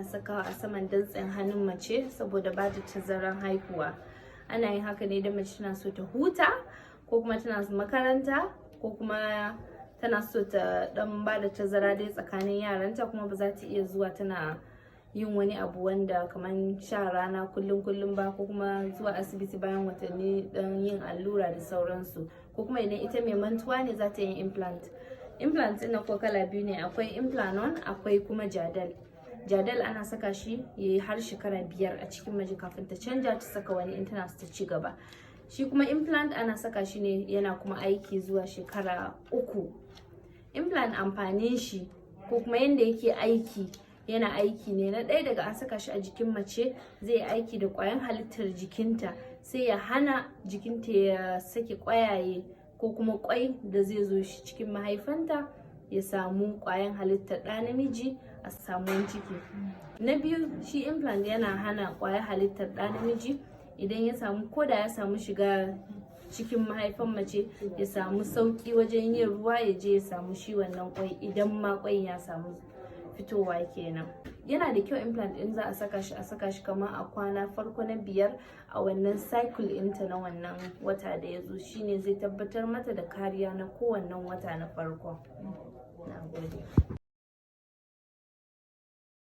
ana sakawa a saman dantsen hannun mace saboda ba da tazaran haihuwa. Ana yin haka ne da mace tana so ta huta, ko kuma tana makaranta, ko kuma tana so ta dan ba da tazara dai tsakanin yaranta, kuma ba za ta iya zuwa tana yin wani abu wanda kamar sha rana kullum ba, ko kuma zuwa asibiti bayan watanni dan yin allura da sauransu. Ko kuma idan ita mai mantuwa ne za ta yi implant. Implant ɗin ko kala biyu ne, akwai implanon akwai kuma jadal. Jadal ana saka shi yayi har shekara 5 a cikin mace kafin ta canja ta saka wani in tana ta ci gaba. Shi kuma implant ana saka shi ne yana kuma aiki zuwa shekara 3. Implant amfanin shi ko kuma yanda yake aiki, yana aiki ne na ɗaya, daga an saka shi a jikin mace zai aiki da ƙwayan halittar jikinta, sai ya hana jikinta ya sake ƙwayaye ko kuma ƙwai da zai zo shi cikin mahaifanta ya samu ƙwayan halittar ɗa namiji a samuwan ciki. Na biyu, shi implant yana hana ƙwayar halittar ɗa namiji idan ya samu, ko da ya samu shiga cikin mahaifan mace, ya samu sauƙi wajen yin ruwa ya je ya samu shi wannan ƙwai, idan ma ƙwai ya samu fitowa kenan. Yana da kyau implant in za a saka shi kamar a kwana farko na 5 a wannan cycle ɗinta na wannan wata da ya zo, shine zai tabbatar mata da kariya na kowannen wata na farko. Na gode.